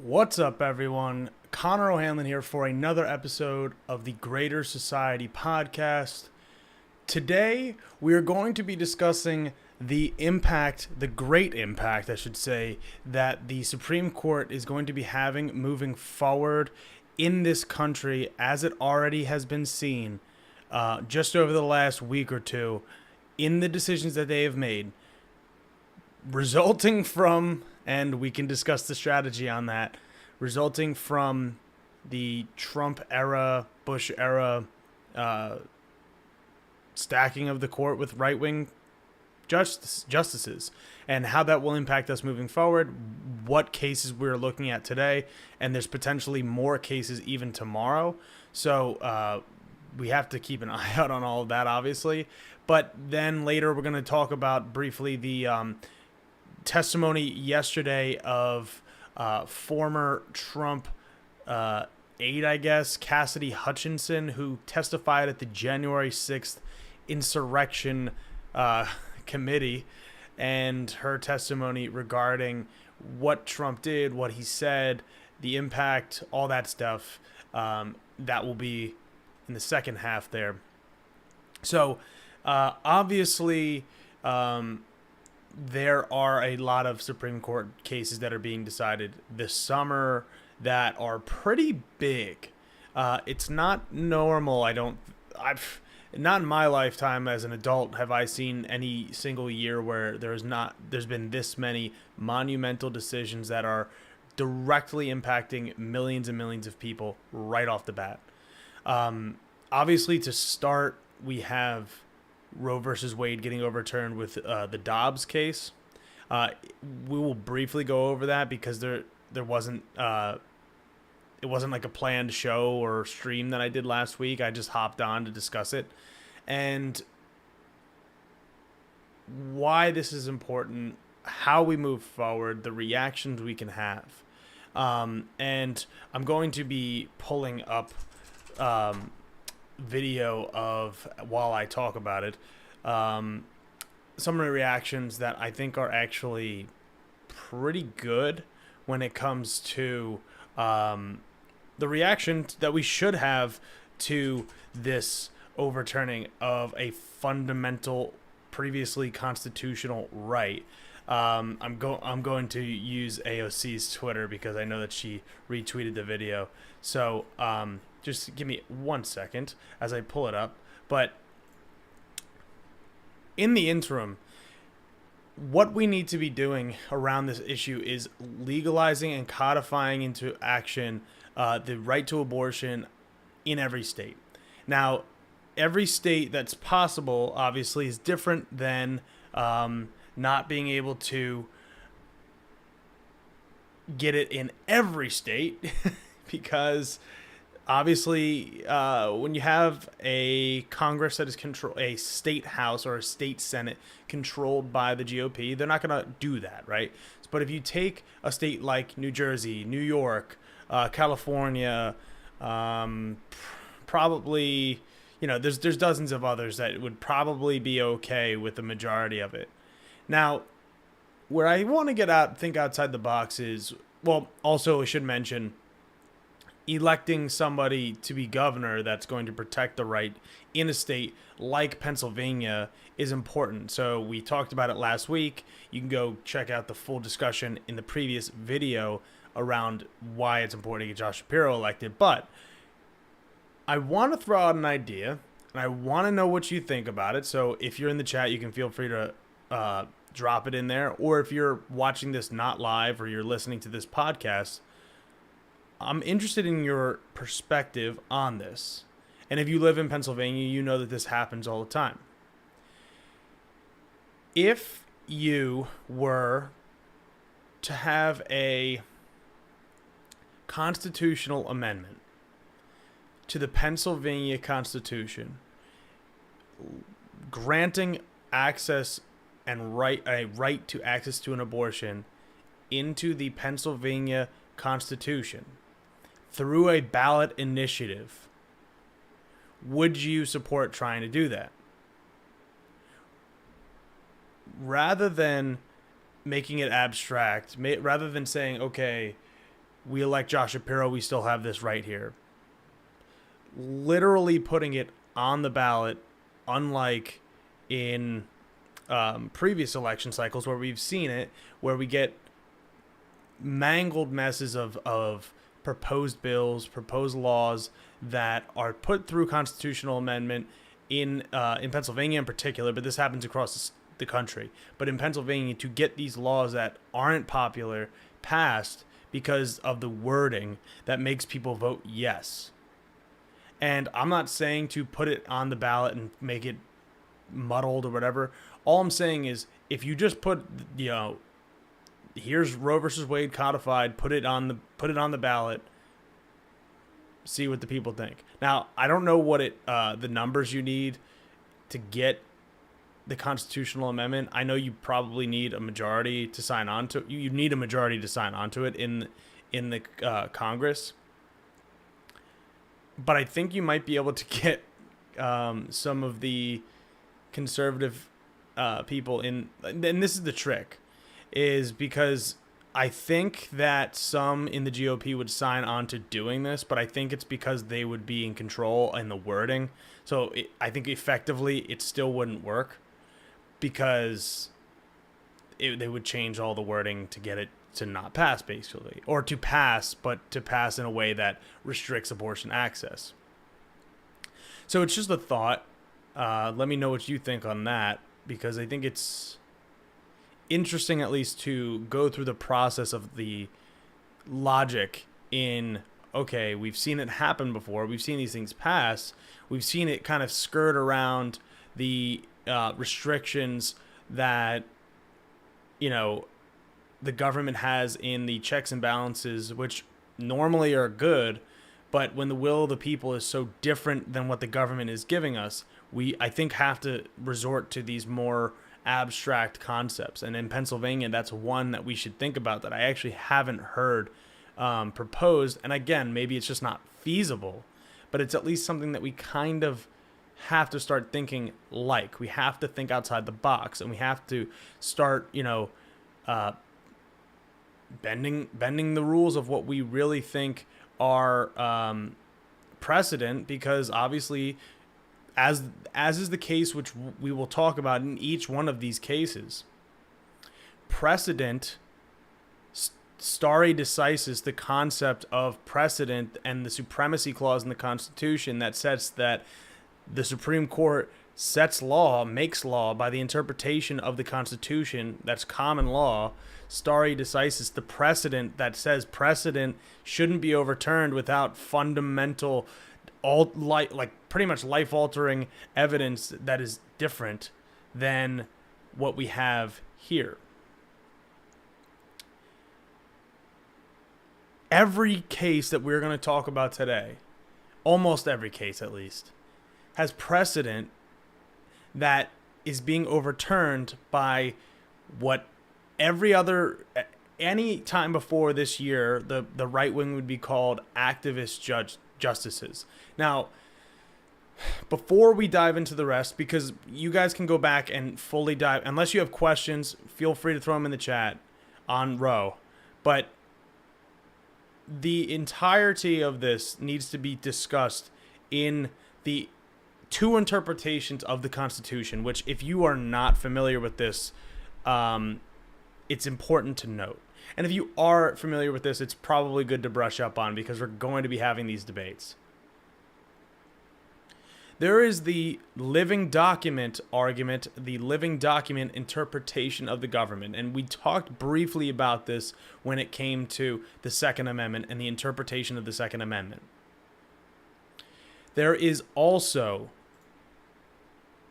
What's up, everyone? Connor O'Hanlon here for another episode of the Greater Society podcast. Today, we are going to be discussing the great impact, I should say, that the Supreme Court is going to be having moving forward in this country, as it already has been seen just over the last week or two in the decisions that they have made, resulting from, and we can discuss the strategy on that, resulting from the Trump era, Bush era stacking of the court with right-wing justices, and how that will impact us moving forward, what cases we're looking at today, and there's potentially more cases even tomorrow. So we have to keep an eye out on all of that, obviously. But then later we're going to talk about briefly the testimony yesterday of former Trump aide, I guess, Cassidy Hutchinson, who testified at the January 6th insurrection committee, and her testimony regarding what Trump did, what he said, the impact, all that stuff. That will be in the second half there. So obviously, there are a lot of Supreme Court cases that are being decided this summer that are pretty big. It's not normal. Not in my lifetime as an adult have I seen any single year where there's been this many monumental decisions that are directly impacting millions and millions of people right off the bat. Obviously, to start, we have Roe versus Wade getting overturned with the Dobbs case. We will briefly go over that because there wasn't it wasn't like a planned show or stream that I did last week. I just hopped on to discuss it and why this is important, how we move forward, the reactions we can have. And I'm going to be pulling up video of, while I talk about it, some of the reactions that I think are actually pretty good when it comes to the reaction that we should have to this overturning of a fundamental, previously constitutional right. I'm going to use AOC's Twitter because I know that she retweeted the video. So just give me 1 second as I pull it up. But in the interim, what we need to be doing around this issue is legalizing and codifying into action the right to abortion in every state. Now, every state that's possible, obviously, is different than not being able to get it in every state because obviously when you have a Congress that is a state house or a state Senate controlled by the GOP, they're not going to do that, right? But if you take a state like New Jersey, New York, California, probably, there's dozens of others that would probably be okay with the majority of it. Now, where I want to think outside the box is, well, also I should mention, electing somebody to be governor that's going to protect the right in a state like Pennsylvania is important. So we talked about it last week. You can go check out the full discussion in the previous video around why it's important to get Josh Shapiro elected. But I want to throw out an idea, and I want to know what you think about it. So if you're in the chat, you can feel free to drop it in there. Or if you're watching this not live or you're listening to this podcast, I'm interested in your perspective on this. And if you live in Pennsylvania, you know that this happens all the time. If you were to have a constitutional amendment to the Pennsylvania Constitution granting access and a right to access to an abortion into the Pennsylvania Constitution through a ballot initiative, would you support trying to do that? Rather than making it abstract, rather than saying, okay, we elect Josh Shapiro, we still have this right here. Literally putting it on the ballot, unlike in previous election cycles where we've seen it, where we get mangled messes of proposed bills, proposed laws that are put through constitutional amendment in Pennsylvania in particular, but this happens across the country. But in Pennsylvania, to get these laws that aren't popular passed because of the wording that makes people vote yes. And I'm not saying to put it on the ballot and make it muddled or whatever. All I'm saying is if you just put, here's Roe versus Wade codified, put it on the ballot, see what the people think. Now, I don't know what the numbers you need to get the constitutional amendment. I know you probably need a majority to sign on to. You need a majority to sign on to it in the Congress. But I think you might be able to get some of the conservative people in, and this is the trick, is because I think that some in the GOP would sign on to doing this, but I think it's because they would be in control in the wording. So I think effectively it still wouldn't work because they would change all the wording to get it to not pass, basically, or to pass, but to pass in a way that restricts abortion access. So it's just a thought. Let me know what you think on that, because I think it's interesting at least to go through the process of the logic in, okay, we've seen it happen before. We've seen these things pass. We've seen it kind of skirt around the restrictions that, the government has in the checks and balances, which normally are good, but when the will of the people is so different than what the government is giving us, we, I think, have to resort to these more abstract concepts. And in Pennsylvania, that's one that we should think about that I actually haven't heard proposed. And again, maybe it's just not feasible, but it's at least something that we kind of have to start thinking like. We have to think outside the box, and we have to start, bending the rules of what we really think are precedent, because obviously, as is the case, which we will talk about in each one of these cases, precedent, stare decisis, the concept of precedent and the supremacy clause in the Constitution that sets that the Supreme Court sets law, makes law by the interpretation of the Constitution. That's common law. Stare decisis, the precedent that says precedent shouldn't be overturned without fundamental, pretty much life-altering evidence that is different than what we have here. Every case that we're going to talk about today, almost every case at least, has precedent that is being overturned by what any time before this year, the right wing would be called activist justices. Now, before we dive into the rest, because you guys can go back and fully dive, unless you have questions, feel free to throw them in the chat on Roe. But the entirety of this needs to be discussed in the two interpretations of the Constitution, which, if you are not familiar with this, it's important to note. And if you are familiar with this, it's probably good to brush up on, because we're going to be having these debates. There is the living document argument, the living document interpretation of the government. And we talked briefly about this when it came to the Second Amendment and the interpretation of the Second Amendment. There is also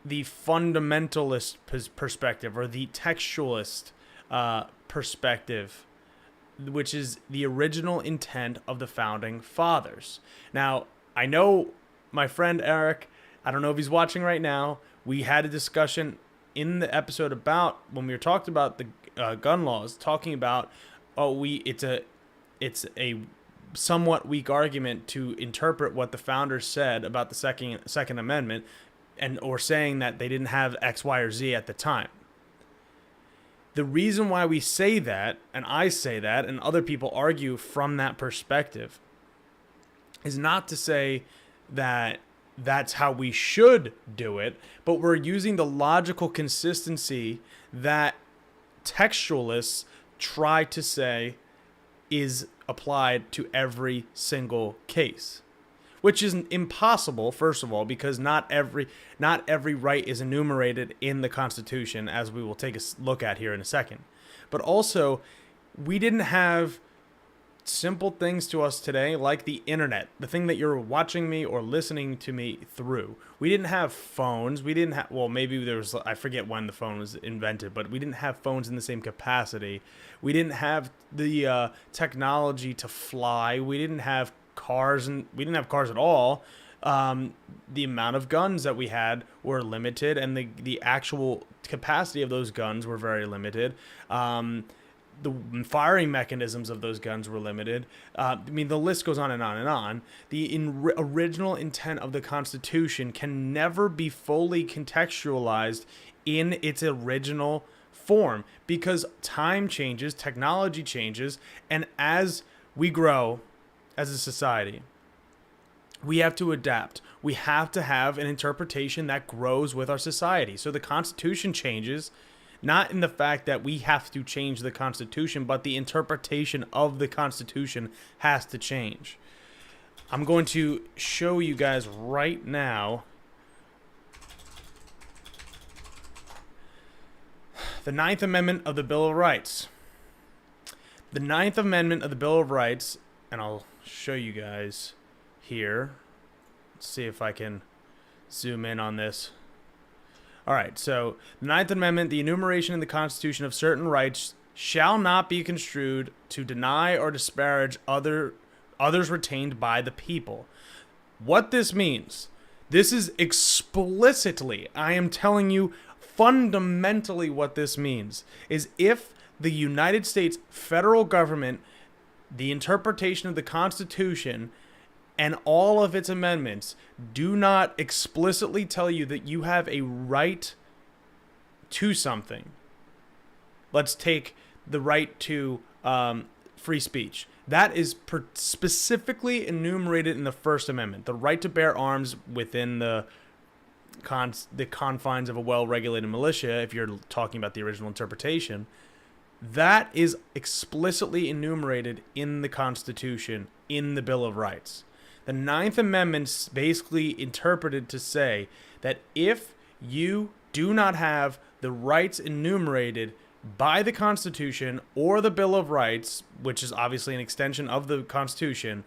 the fundamentalist perspective, or the textualist perspective, which is the original intent of the founding fathers. Now, I know my friend Eric, I don't know if he's watching right now, we had a discussion in the episode about, when we were talking about the gun laws, talking about, it's a somewhat weak argument to interpret what the founders said about the Second Amendment, or saying that they didn't have X, Y, or Z at the time. The reason why we say that, and I say that, and other people argue from that perspective, is not to say that that's how we should do it, but we're using the logical consistency that textualists try to say is applied to every single case, which is impossible, first of all, because not every right is enumerated in the Constitution, as we will take a look at here in a second. But also, we didn't have simple things to us today, like the internet, the thing that you're watching me or listening to me through. We didn't have phones. We didn't have, well, maybe there was, I forget when the phone was invented, but we didn't have phones in the same capacity. We didn't have the technology to fly. We didn't have cars, and we didn't have cars at all. The amount of guns that we had were limited, and the actual capacity of those guns were very limited. The firing mechanisms of those guns were limited. I mean, the list goes on and on and on. The original intent of the Constitution can never be fully contextualized in its original form, because time changes, technology changes, and as we grow as a society, we have to adapt. We have to have an interpretation that grows with our society. So the Constitution changes, not in the fact that we have to change the Constitution, but the interpretation of the Constitution has to change. I'm going to show you guys right now the Ninth Amendment of the Bill of Rights. The Ninth Amendment of the Bill of Rights, and I'll show you guys here. Let's see if I can zoom in on this. All right, so the Ninth Amendment, the enumeration in the Constitution of certain rights shall not be construed to deny or disparage others retained by the people. What this means, this is explicitly, I am telling you fundamentally what this means, is if the United States federal government, the interpretation of the Constitution, and all of its amendments do not explicitly tell you that you have a right to something. Let's take the right to free speech. That is specifically enumerated in the First Amendment. The right to bear arms within the confines of a well-regulated militia, if you're talking about the original interpretation. That is explicitly enumerated in the Constitution, in the Bill of Rights. The Ninth Amendment basically interpreted to say that if you do not have the rights enumerated by the Constitution or the Bill of Rights, which is obviously an extension of the Constitution,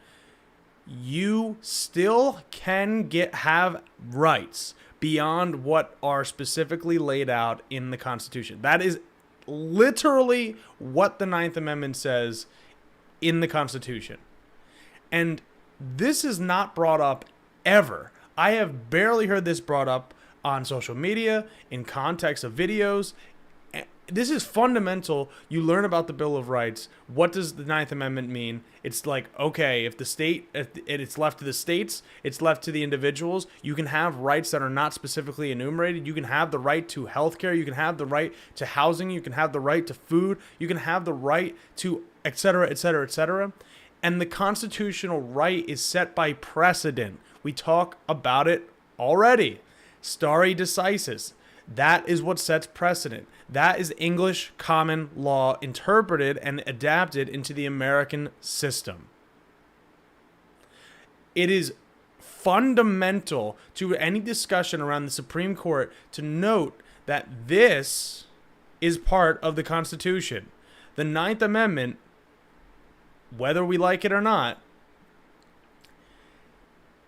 you still can have rights beyond what are specifically laid out in the Constitution. That is literally what the Ninth Amendment says in the Constitution. And this is not brought up ever. I have barely heard this brought up on social media, in context of videos. This is fundamental. You learn about the Bill of Rights. What does the Ninth Amendment mean? It's like, okay, if it's left to the states, it's left to the individuals. You can have rights that are not specifically enumerated. You can have the right to healthcare. You can have the right to housing. You can have the right to food. You can have the right to et cetera, et cetera, et cetera. And the constitutional right is set by precedent. We talk about it already. Stare decisis. That is what sets precedent. That is English common law interpreted and adapted into the American system. It is fundamental to any discussion around the Supreme Court to note that this is part of the Constitution. The Ninth Amendment, whether we like it or not,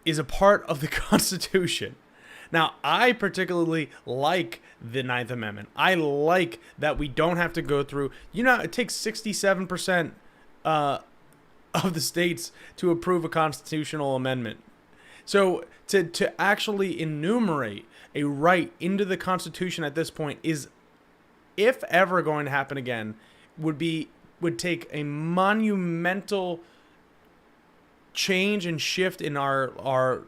is a part of the Constitution. Now, I particularly like the Ninth Amendment. I like that we don't have to go through, it takes 67% of the states to approve a constitutional amendment. So to actually enumerate a right into the Constitution at this point is, if ever going to happen again, would take a monumental change and shift in our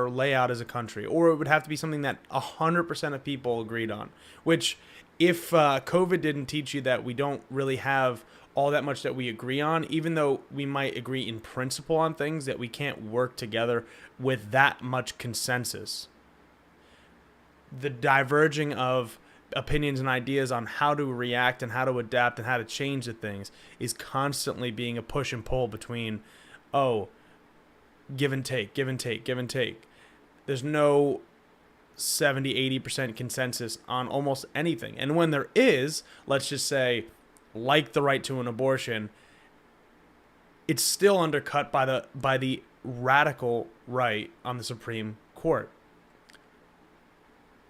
layout as a country, or it would have to be something that 100% of people agreed on, which if COVID didn't teach you that we don't really have all that much that we agree on, even though we might agree in principle on things, that we can't work together with that much consensus. The diverging of opinions and ideas on how to react and how to adapt and how to change the things is constantly being a push and pull between, give and take, give and take, give and take. There's no 70-80% consensus on almost anything. And when there is, let's just say, like the right to an abortion, it's still undercut by the radical right on the Supreme Court.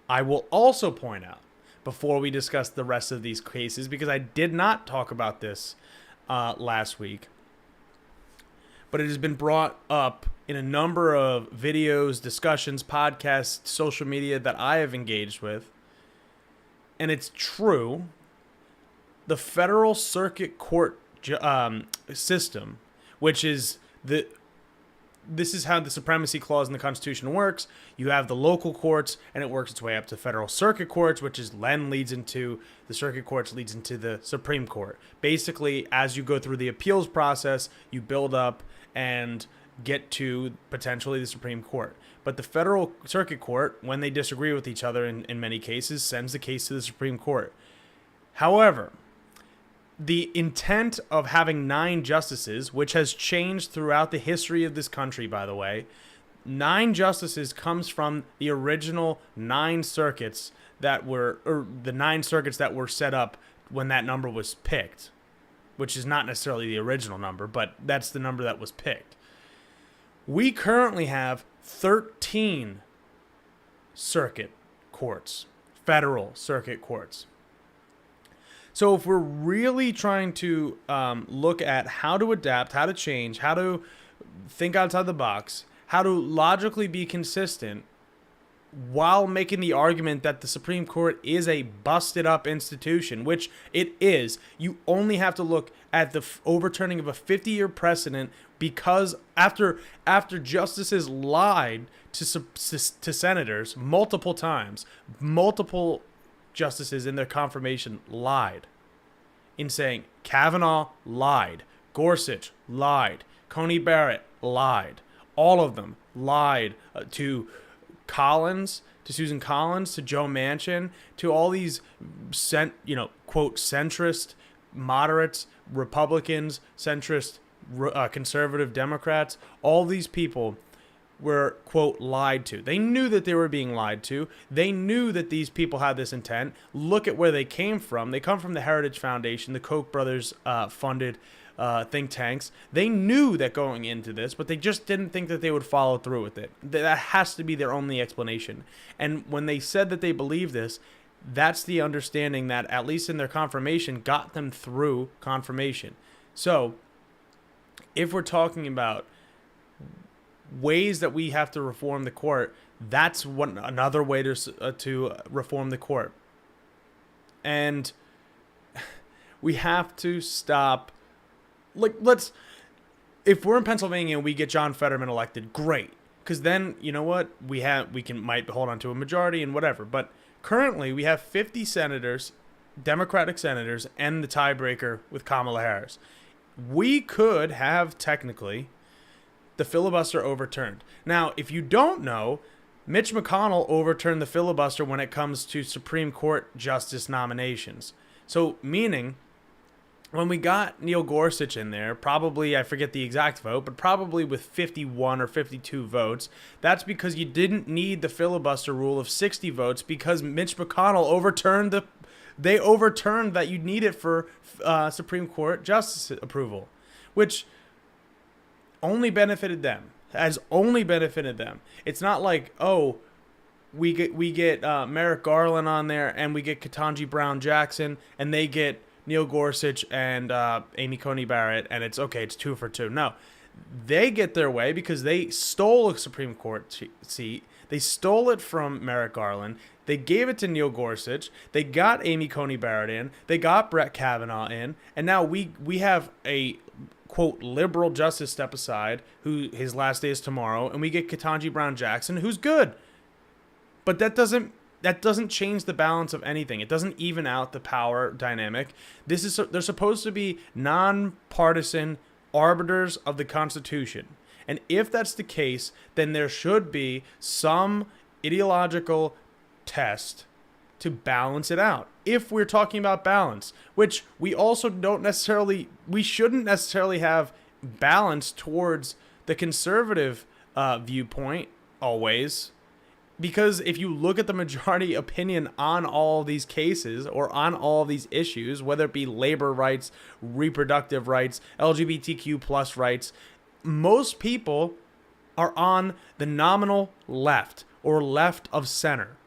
I will also point out, before we discuss the rest of these cases, because I did not talk about this last week, but it has been brought up in a number of videos, discussions, podcasts, social media that I have engaged with, and it's true. The federal circuit court system, which is this is how the supremacy clause in the Constitution works. You have the local courts, and it works its way up to federal circuit courts, which is then leads into the circuit courts, leads into the Supreme Court. Basically, as you go through the appeals process, you build up and get to potentially the Supreme Court. But the federal circuit court, when they disagree with each other in many cases, sends the case to the Supreme Court. However, the intent of having 9 justices, which has changed throughout the history of this country, by the way, 9 justices comes from the original 9 circuits that were, or the 9 circuits that were set up when that number was picked, which is not necessarily the original number, but that's the number that was picked. We currently have 13 circuit courts, federal circuit courts. So if we're really trying to look at how to adapt, how to change, how to think outside the box, how to logically be consistent while making the argument that the Supreme Court is a busted up institution, which it is, you only have to look at the overturning of a 50-year precedent, because after justices lied to senators multiple times, multiple justices in their confirmation lied in saying Kavanaugh lied, Gorsuch lied, Coney Barrett lied, all of them lied to Collins, to Susan Collins, to Joe Manchin, to all these quote centrist moderates, Republicans, centrist conservative Democrats. All these people were, quote, lied to. They knew that they were being lied to. They knew that these people had this intent. Look at where they came from. They come from the Heritage Foundation, the Koch brothers funded think tanks. They knew that going into this, but they just didn't think that they would follow through with it. That has to be their only explanation. And when they said that they believed this, that's the understanding that, at least in their confirmation, got them through confirmation. So if we're talking about ways that we have to reform the court, that's another way to reform the court. And we have to stop. If we're in Pennsylvania and we get John Fetterman elected, great, because then you know what, might hold on to a majority and whatever. But currently we have 50 senators, Democratic senators, and the tiebreaker with Kamala Harris. We could have technically the filibuster overturned. Now, if you don't know, Mitch McConnell overturned the filibuster when it comes to Supreme Court justice nominations. So, meaning, when we got Neil Gorsuch in there, probably, I forget the exact vote, but probably with 51 or 52 votes, that's because you didn't need the filibuster rule of 60 votes, because Mitch McConnell overturned that you need it for Supreme Court justice approval, which only benefited them. Has only benefited them. It's not like, we get Merrick Garland on there, and we get Ketanji Brown Jackson, and they get Neil Gorsuch and Amy Coney Barrett, and it's 2 for 2. No, they get their way because they stole a Supreme Court seat. They stole it from Merrick Garland. They gave it to Neil Gorsuch. They got Amy Coney Barrett in. They got Brett Kavanaugh in, and now we have a, quote, liberal justice step aside, who his last day is tomorrow, and we get Ketanji Brown Jackson, who's good. But that doesn't that doesn't change the balance of anything. It doesn't even out the power dynamic. They're supposed to be nonpartisan arbiters of the Constitution. And if that's the case, then there should be some ideological test to balance it out. If we're talking about balance, which we shouldn't necessarily have balance towards the conservative viewpoint always. Because if you look at the majority opinion on all these cases or on all these issues, whether it be labor rights, reproductive rights, LGBTQ plus rights, most people are on the nominal left or left of center.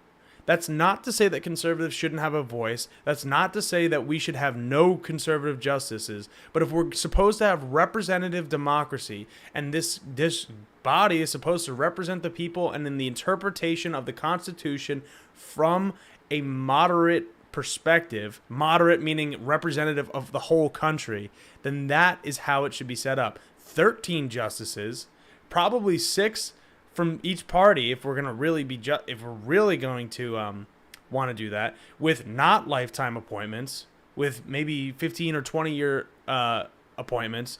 That's not to say that conservatives shouldn't have a voice. That's not to say that we should have no conservative justices. But if we're supposed to have representative democracy, and this body is supposed to represent the people, and in the interpretation of the Constitution from a moderate perspective, moderate meaning representative of the whole country, then that is how it should be set up. 13 justices, probably 6 from each party, if we're gonna really going to want to do that, with not lifetime appointments, with maybe 15 or 20-year appointments,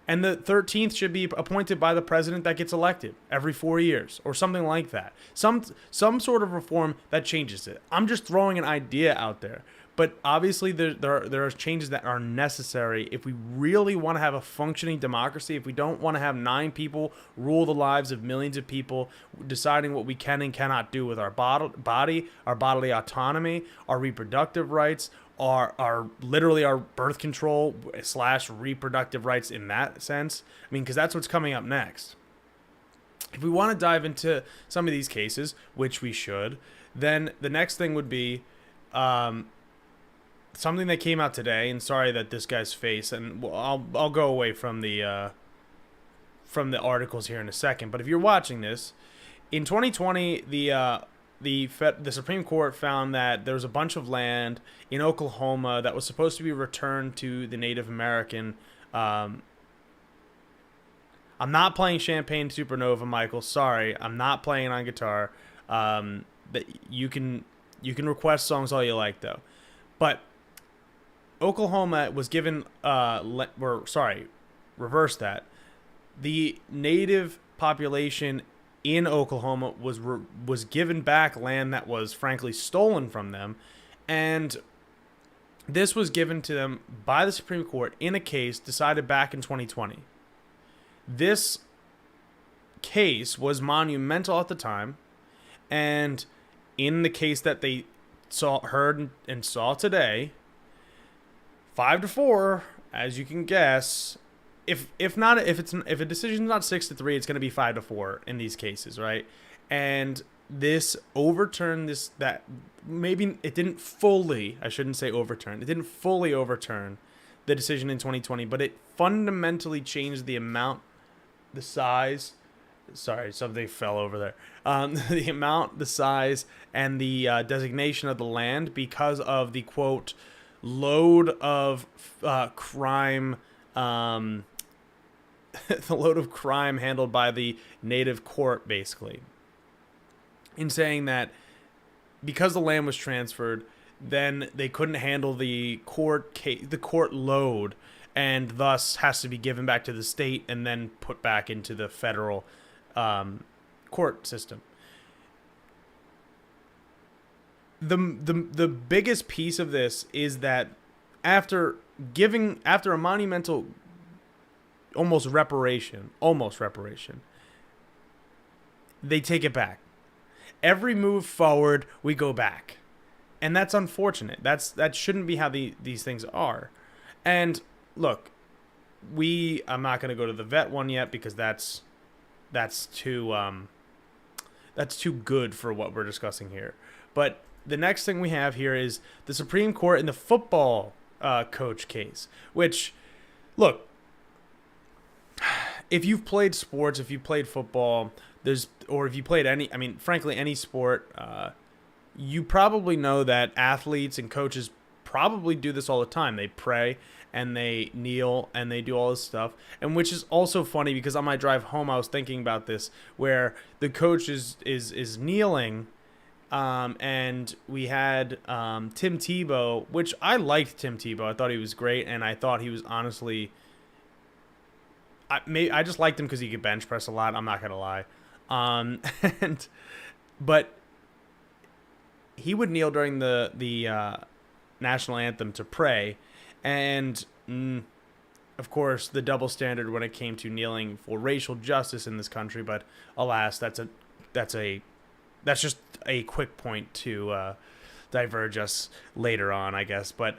and the 13th should be appointed by the president that gets elected every 4 years or something like that. Some sort of reform that changes it. I'm just throwing an idea out there. But obviously there are changes that are necessary if we really want to have a functioning democracy, if we don't want to have 9 people rule the lives of millions of people, deciding what we can and cannot do with our body, our bodily autonomy, our reproductive rights, our literally our birth control / reproductive rights in that sense. I mean, because that's what's coming up next. If we want to dive into some of these cases, which we should, then the next thing would be something that came out today, and sorry that this guy's face, and I'll go away from the articles here in a second. But if you're watching this, in 2020, the Supreme Court found that there was a bunch of land in Oklahoma that was supposed to be returned to the Native American. I'm not playing Champagne Supernova, Michael. Sorry, I'm not playing it on guitar. That you can request songs all you like though, but Oklahoma was given, reverse that. The native population in Oklahoma was given back land that was frankly stolen from them, and this was given to them by the Supreme Court in a case decided back in 2020. This case was monumental at the time, and in the case that they heard and saw today, 5-4, as you can guess. If a decision's not 6-3, it's going to be 5-4 in these cases, right? And this overturned that maybe it didn't fully. I shouldn't say overturn. It didn't fully overturn the decision in 2020, but it fundamentally changed the amount, the size. Sorry, something fell over there. The amount, the size, and the designation of the land because of the quote load of crime, the load of crime handled by the native court, basically, in saying that because the land was transferred, then they couldn't handle the court load, and thus has to be given back to the state and then put back into the federal court system. The biggest piece of this is that after a monumental almost reparation, they take it back. Every move forward, we go back. And that's unfortunate. That shouldn't be how these things are. And look, I'm not going to go to the vet one yet because that's too good for what we're discussing here. But the next thing we have here is the Supreme Court in the football coach case, which, look, if you've played sports, if you played football, or if you played frankly, any sport, you probably know that athletes and coaches probably do this all the time. They pray and they kneel and they do all this stuff, and which is also funny because on my drive home I was thinking about this, where the coach is kneeling And we had Tim Tebow, which I liked Tim Tebow. I thought he was great, and I thought he was honestly... I just liked him because he could bench press a lot. I'm not going to lie. But he would kneel during the national anthem to pray, and of course the double standard when it came to kneeling for racial justice in this country. But alas, that's just a quick point to diverge us later on, I guess. But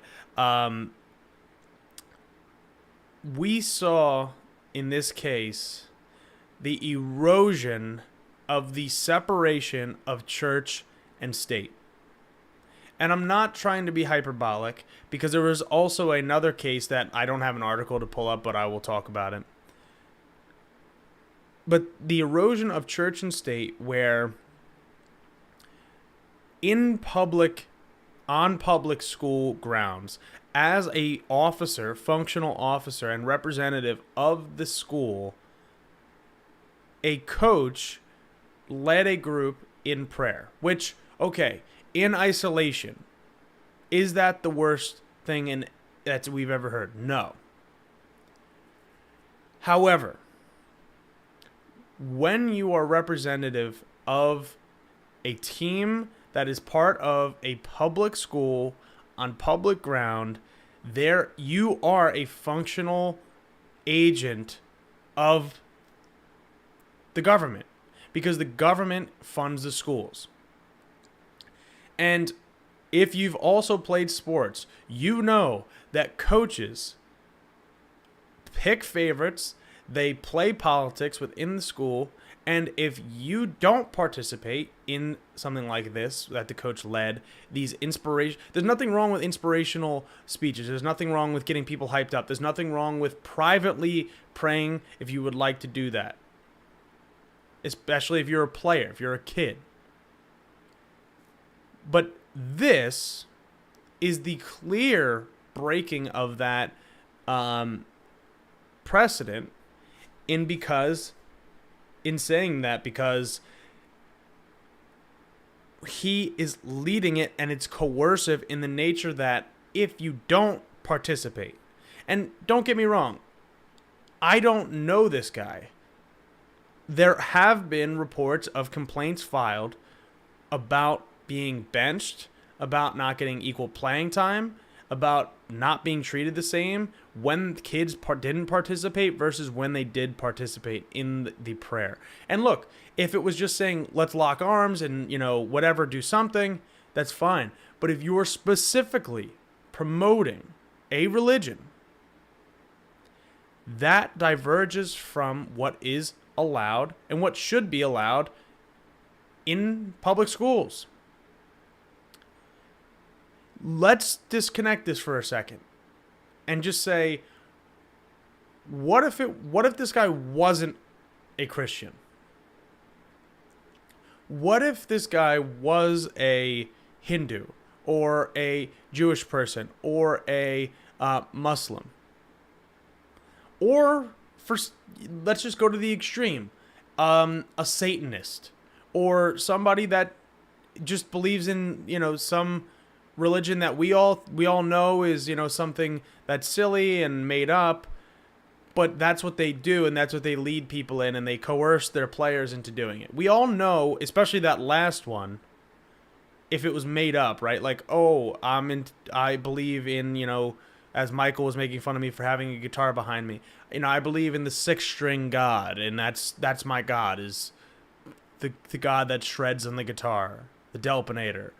we saw in this case the erosion of the separation of church and state. And I'm not trying to be hyperbolic, because there was also another case that I don't have an article to pull up, but I will talk about it. But the erosion of church and state, where on public school grounds, as a officer, functional officer and representative of the school, a coach led a group in prayer, which, okay, in isolation, is that the worst thing that we've ever heard? No. However, when you are representative of a team that is part of a public school on public ground, there you are a functional agent of the government, because the government funds the schools. And if you've also played sports, you know that coaches pick favorites, they play politics within the school, and if you don't participate in something like this that the coach led, there's nothing wrong with inspirational speeches. There's nothing wrong with getting people hyped up. There's nothing wrong with privately praying if you would like to do that, especially if you're a player, if you're a kid. But this is the clear breaking of that precedent because he is leading it, and it's coercive in the nature that if you don't participate, and don't get me wrong, I don't know this guy. There have been reports of complaints filed about being benched, about not getting equal playing time, about not being treated the same when kids didn't participate versus when they did participate in the prayer. And look, if it was just saying, let's lock arms and, whatever, do something, that's fine. But if you're specifically promoting a religion, that diverges from what is allowed and what should be allowed in public schools. Let's disconnect this for a second and just say, what if this guy wasn't a Christian? What if this guy was a Hindu or a Jewish person or a Muslim? Or let's just go to the extreme, a Satanist, or somebody that just believes in, some religion that we all know is, something that's silly and made up, but that's what they do, and that's what they lead people in, and they coerce their players into doing it. We all know, especially that last one, if it was made up, right? Like, I believe in, as Michael was making fun of me for having a guitar behind me, I believe in the 6-string God, and that's my God, is the God that shreds on the guitar, the Delpinator.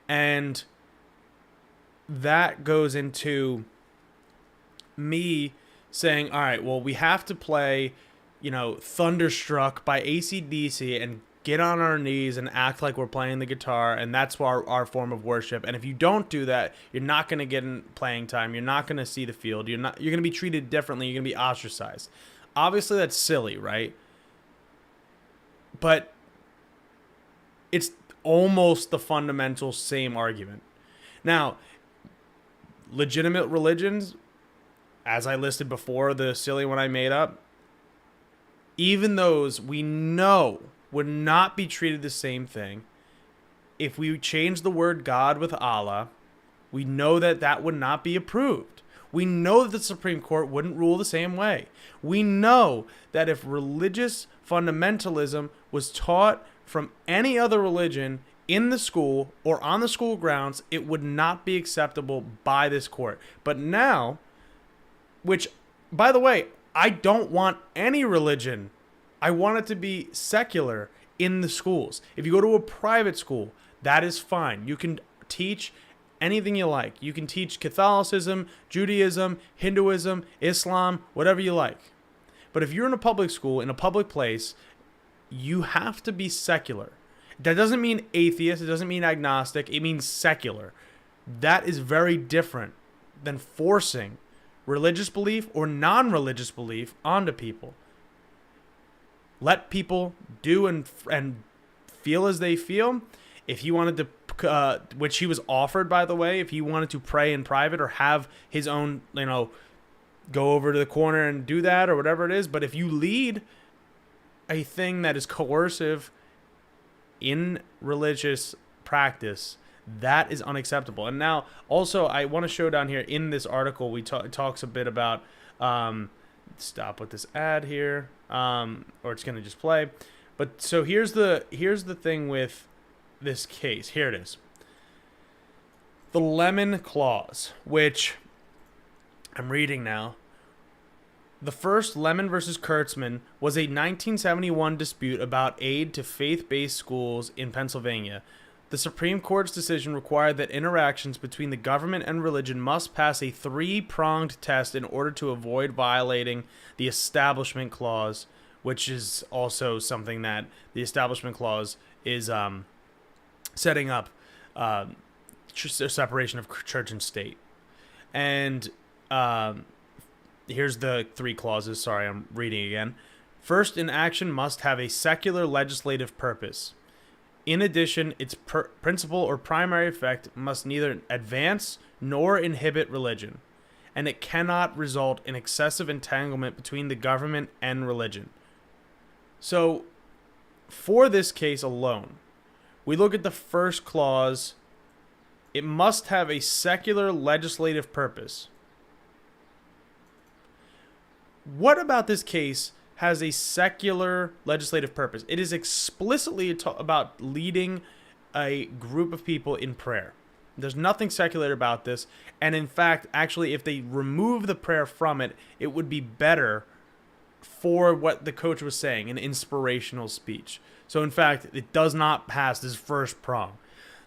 And that goes into me saying, all right, well, we have to play, Thunderstruck by AC/DC and get on our knees and act like we're playing the guitar, and that's our form of worship. And if you don't do that, you're not going to get in playing time. You're not going to see the field. You're going to be treated differently. You're going to be ostracized. Obviously, that's silly, right? But it's almost the fundamental same argument. Now, legitimate religions, as I listed before, the silly one I made up, even those we know would not be treated the same thing if we change the word God with Allah, we know that that would not be approved. We know that the Supreme Court wouldn't rule the same way. We know that if religious fundamentalism was taught from any other religion in the school or on the school grounds, it would not be acceptable by this court. But now, which, by the way, I don't want any religion. I want it to be secular in the schools. If you go to a private school, that is fine. You can teach anything you like. You can teach Catholicism, Judaism, Hinduism, Islam, whatever you like. But if you're in a public school, in a public place, you have to be secular. That doesn't mean atheist. It doesn't mean agnostic. It means secular. That is very different than forcing religious belief or non-religious belief onto people. Let people do and feel as they feel. If he wanted to, which he was offered, by the way, if he wanted to pray in private or have his own, go over to the corner and do that or whatever it is. But if you lead a thing that is coercive in religious practice, that is unacceptable. And now, also, I want to show down here in this article, we talks a bit about, stop with this ad here, or it's going to just play. But so here's the thing with this case. Here it is. The Lemon Clause, which I'm reading now. The first, Lemon versus Kurtzman, was a 1971 dispute about aid to faith-based schools in Pennsylvania. The Supreme Court's decision required that interactions between the government and religion must pass a three-pronged test in order to avoid violating the Establishment Clause, which is also something that the Establishment Clause is setting up a separation of church and state. And here's the three clauses. Sorry, I'm reading again. First, an action must have a secular legislative purpose. In addition, its principal or primary effect must neither advance nor inhibit religion, and it cannot result in excessive entanglement between the government and religion. So, for this case alone, we look at the first clause. It must have a secular legislative purpose. What about this case has a secular legislative purpose? It is explicitly about leading a group of people in prayer. There's nothing secular about this. And in fact, actually, if they remove the prayer from it, it would be better for what the coach was saying, an inspirational speech. So in fact, it does not pass this first prong.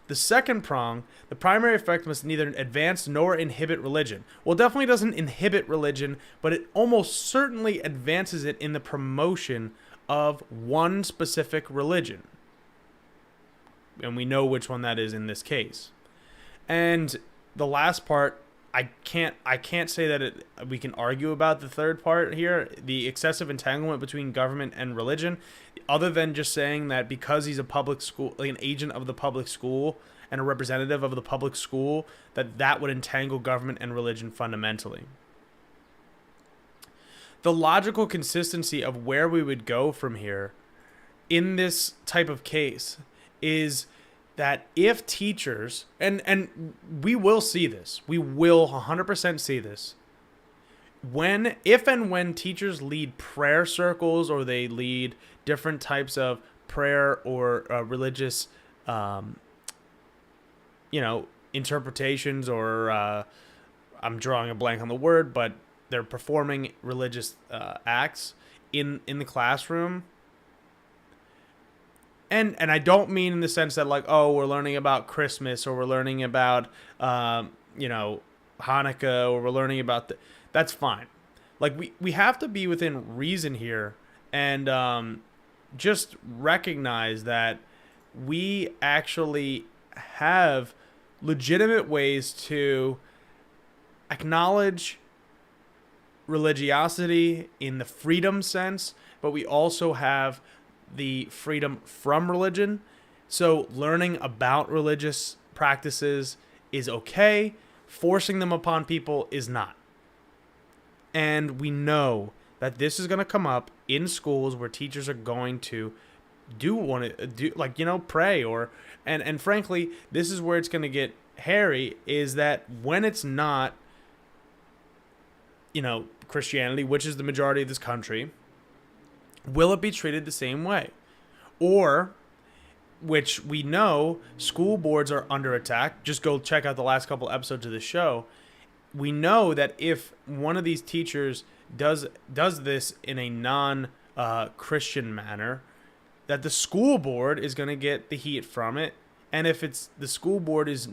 The second prong, the primary effect must neither advance nor inhibit religion. Well, it definitely doesn't inhibit religion, but it almost certainly advances it in the promotion of one specific religion. And we know which one that is in this case. And the last part, I can't say that we can argue about the third part here, the excessive entanglement between government and religion, other than just saying that because he's a public school, like an agent of the public school and a representative of the public school, that would entangle government and religion fundamentally. The logical consistency of where we would go from here in this type of case is that if teachers, and we will see this, we will 100% see this, if and when teachers lead prayer circles or they lead different types of prayer or religious, interpretations, or I'm drawing a blank on the word, but they're performing religious acts in the classroom. And I don't mean in the sense that we're learning about Christmas or we're learning about, Hanukkah, or we're learning about that's fine. We have to be within reason here and just recognize that we actually have legitimate ways to acknowledge religiosity in the freedom sense, but we also have the freedom from religion. So learning about religious practices is okay. Forcing them upon people is not. And we know that this is going to come up in schools where teachers are going to want to do, like, pray, or and frankly, this is where it's going to get hairy, is that when it's not, Christianity, which is the majority of this country, will it be treated the same way? Or, which we know school boards are under attack. Just go check out the last couple episodes of the show. We know that if one of these teachers does this in a non-Christian manner, that the school board is going to get the heat from it. And if it's the school board is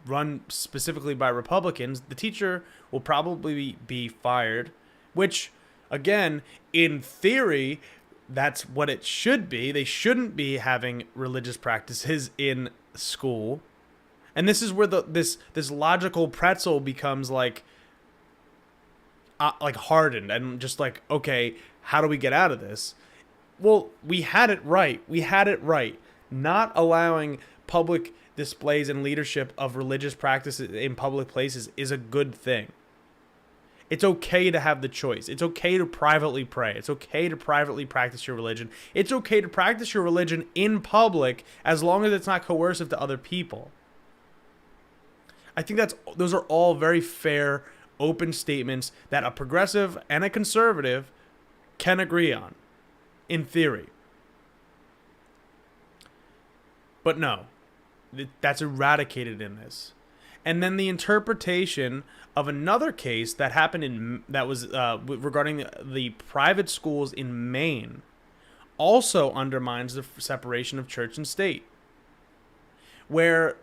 run specifically by Republicans, the teacher will probably be fired, which, again, in theory, that's what it should be. They shouldn't be having religious practices in school. And this is where this logical pretzel becomes like hardened and just like, okay, how do we get out of this? Well, we had it right. Not allowing public displays and leadership of religious practices in public places is a good thing. It's okay to have the choice. It's okay to privately pray. It's okay to privately practice your religion. It's okay to practice your religion in public as long as it's not coercive to other people. I think those are all very fair, open statements that a progressive and a conservative can agree on, in theory. But no, that's eradicated in this. And then the interpretation of another case that happened regarding the private schools in Maine also undermines the separation of church and state, where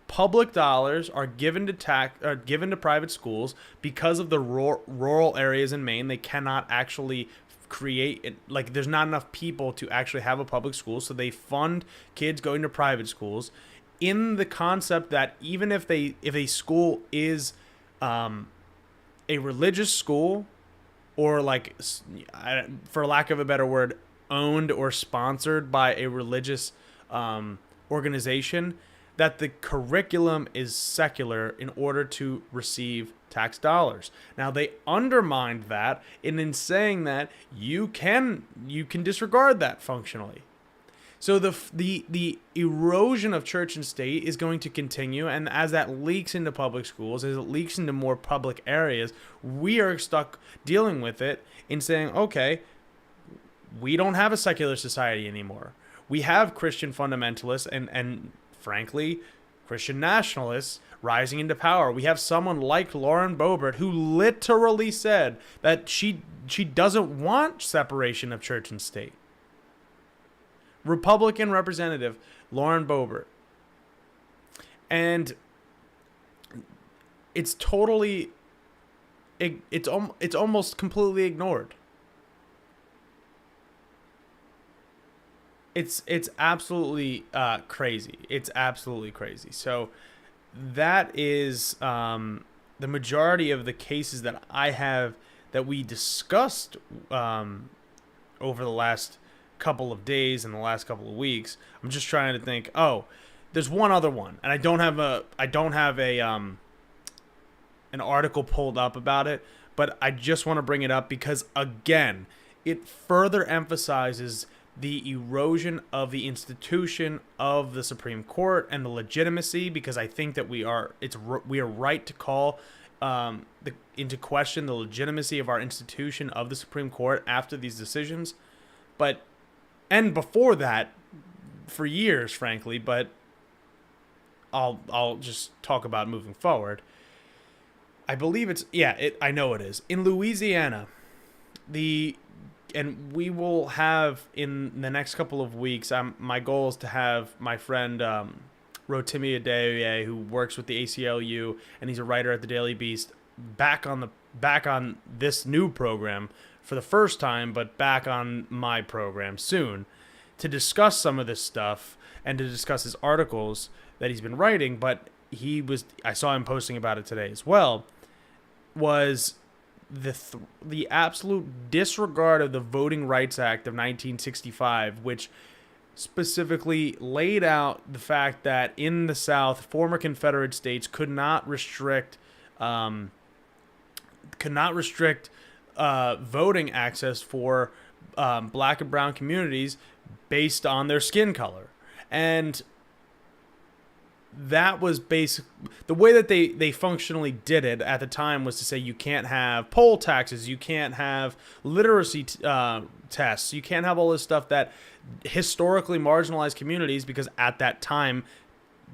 public dollars are given to private schools because of the rural areas in Maine. They cannot actually create it, like there's not enough people to actually have a public school, so they fund kids going to private schools, in the concept that even if a school is a religious school, or like, for lack of a better word, owned or sponsored by a religious organization, that the curriculum is secular in order to receive tax dollars. Now, they undermined that in saying that you can disregard that functionally. So the erosion of church and state is going to continue, and as that leaks into public schools, as it leaks into more public areas, we are stuck dealing with it in saying, okay, we don't have a secular society anymore. We have Christian fundamentalists and frankly, Christian nationalists rising into power. We have someone like Lauren Boebert who literally said that she doesn't want separation of church and state. Republican Representative Lauren Boebert. And it's totally, it's almost completely ignored. It's absolutely crazy. It's absolutely crazy. So that is the majority of the cases that we discussed over the last couple of days and the last couple of weeks. I'm just trying to think. Oh, there's one other one, and I don't have an article pulled up about it, but I just want to bring it up because, again, it further emphasizes the erosion of the institution of the Supreme Court and the legitimacy, because I think that we are right to call into question the legitimacy of our institution of the Supreme Court after these decisions. And before that, for years, frankly, but I'll just talk about moving forward. I believe I know it is. In Louisiana, and we will have in the next couple of weeks, my goal is to have my friend Rotimi Adeyeye, who works with the ACLU, and he's a writer at the Daily Beast, back on this new program for the first time, but back on my program soon, to discuss some of this stuff and to discuss his articles that he's been writing. But I saw him posting about it today as well, was the absolute disregard of the Voting Rights Act of 1965, which specifically laid out the fact that in the South, former Confederate states could not restrict voting access for black and brown communities based on their skin color. And that was basic. The way that they functionally did it at the time was to say you can't have poll taxes, you can't have literacy tests, you can't have all this stuff that historically marginalized communities, because at that time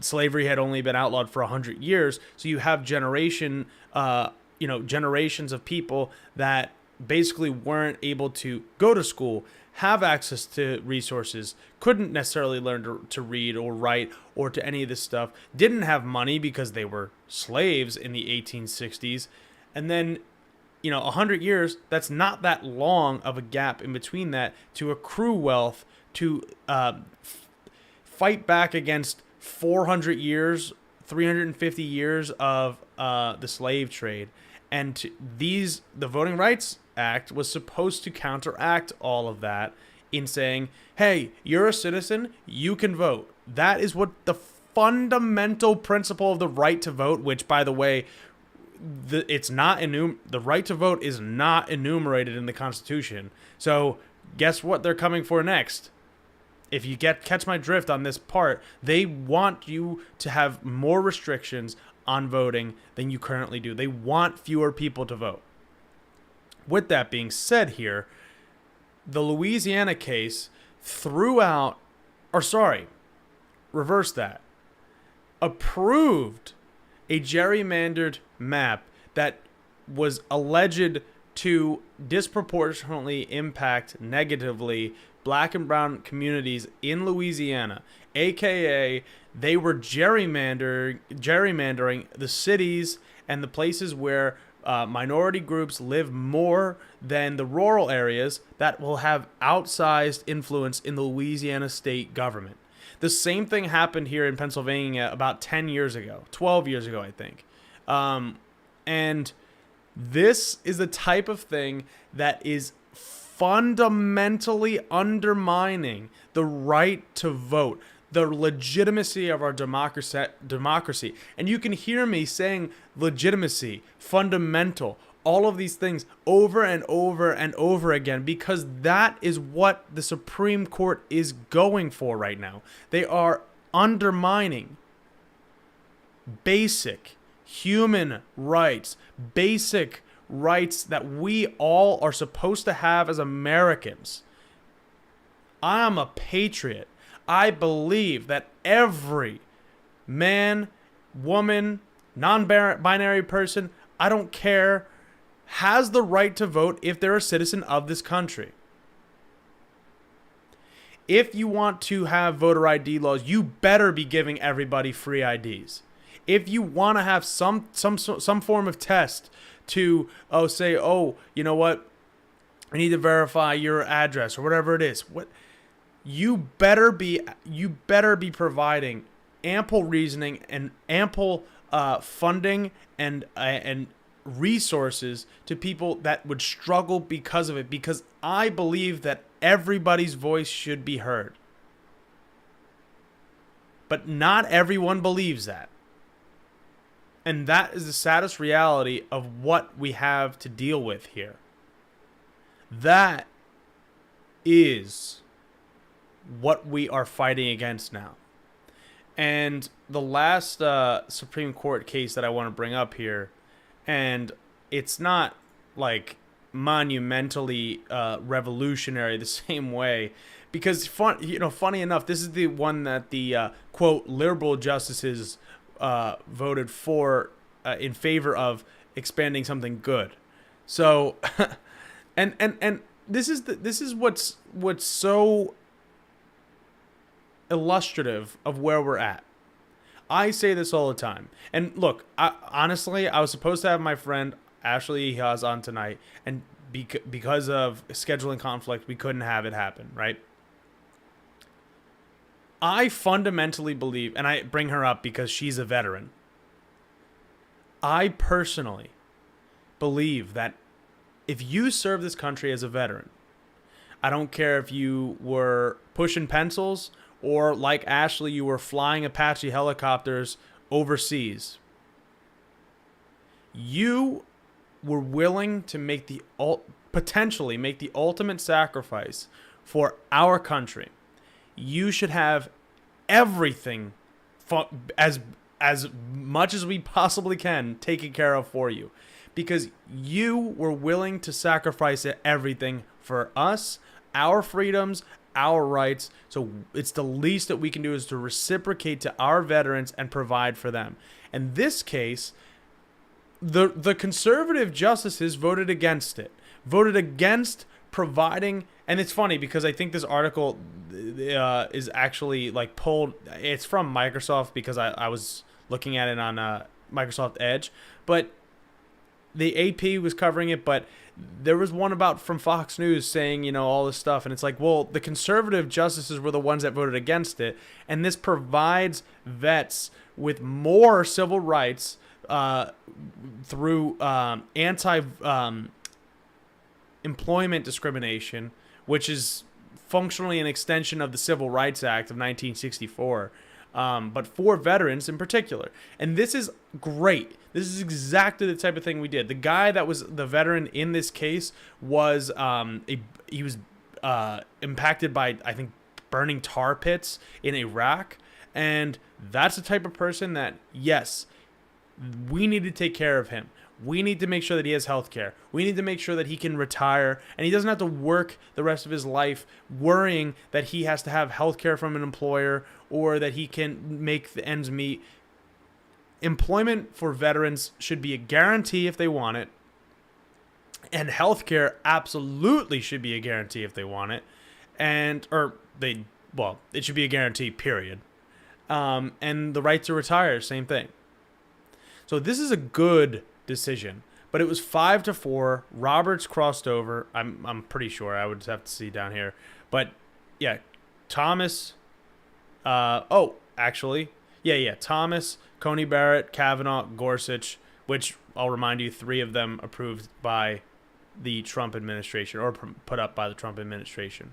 slavery had only been outlawed for 100 years. So you have generations of people that basically weren't able to go to school, have access to resources, couldn't necessarily learn to read or write or to any of this stuff, didn't have money because they were slaves in the 1860s. And then, 100 years, that's not that long of a gap in between that to accrue wealth, to fight back against 400 years, 350 years of the slave trade. And the Voting Rights Act was supposed to counteract all of that in saying, hey, you're a citizen, you can vote. That is what the fundamental principle of the right to vote, which, by the way, the right to vote is not enumerated in the Constitution. So guess what they're coming for next? If you catch my drift on this part, they want you to have more restrictions on voting than you currently do. They want fewer people to vote. With that being said here, the Louisiana case approved a gerrymandered map that was alleged to disproportionately impact negatively black and brown communities in Louisiana, aka they were gerrymandering the cities and the places where minority groups live more than the rural areas that will have outsized influence in the Louisiana state government. The same thing happened here in Pennsylvania about 12 years ago, I think. And this is the type of thing that is fundamentally undermining the right to vote, the legitimacy of our democracy. And you can hear me saying legitimacy, fundamental, all of these things over and over and over again, because that is what the Supreme Court is going for right now. They are undermining basic human rights, basic rights that we all are supposed to have as Americans. I am a patriot. I believe that every man, woman, non-binary person, I don't care, has the right to vote if they're a citizen of this country. If you want to have voter ID laws, you better be giving everybody free IDs. If you want to have some form of test to say, you know what, I need to verify your address or whatever it is, you better be providing ample reasoning and ample funding and resources to people that would struggle because of it, because I believe that everybody's voice should be heard. But not everyone believes that. And that is the saddest reality of what we have to deal with here. That is what we are fighting against now. And the last Supreme Court case that I want to bring up here, and it's not like monumentally revolutionary the same way, because funny enough, this is the one that the quote liberal justices voted for in favor of expanding something good. So and this is what's so illustrative of where we're at. I say this all the time. And look, honestly, I was supposed to have my friend Ashley Haas on tonight, and because of scheduling conflict, we couldn't have it happen, right? I fundamentally believe, and I bring her up because she's a veteran, I personally believe that if you serve this country as a veteran, I don't care if you were pushing pencils or, like Ashley, you were flying Apache helicopters overseas, you were willing to make the potentially make the ultimate sacrifice for our country, you should have everything as much as we possibly can taken care of for you, because you were willing to sacrifice everything for us, our freedoms, our rights. So it's the least that we can do is to reciprocate to our veterans and provide for them. In this case, the conservative justices voted against it, voted against providing. And it's funny because I think this article is actually like pulled. It's from Microsoft because I was looking at it on Microsoft Edge, but the AP was covering it. But there was one about from Fox News saying, you know, all this stuff. And it's like, well, the conservative justices were the ones that voted against it. And this provides vets with more civil rights through employment discrimination, which is functionally an extension of the Civil Rights Act of 1964, but for veterans in particular. And this is great. This is exactly the type of thing we did. The guy that was the veteran in this case was he was impacted by, I think, burning tar pits in Iraq, and that's the type of person that, yes, we need to take care of him. We need to make sure that he has health care. We need to make sure that he can retire and he doesn't have to work the rest of his life worrying that he has to have health care from an employer or that he can make the ends meet. Employment for veterans should be a guarantee if they want it. And health care absolutely should be a guarantee if they want it. It should be a guarantee, period. And the right to retire, same thing. So this is a good decision, but it was 5-4. Roberts crossed over. I'm pretty sure. I would have to see down here, but yeah, Thomas. Thomas, Coney Barrett, Kavanaugh, Gorsuch, which I'll remind you, 3 of them approved by the Trump administration or put up by the Trump administration.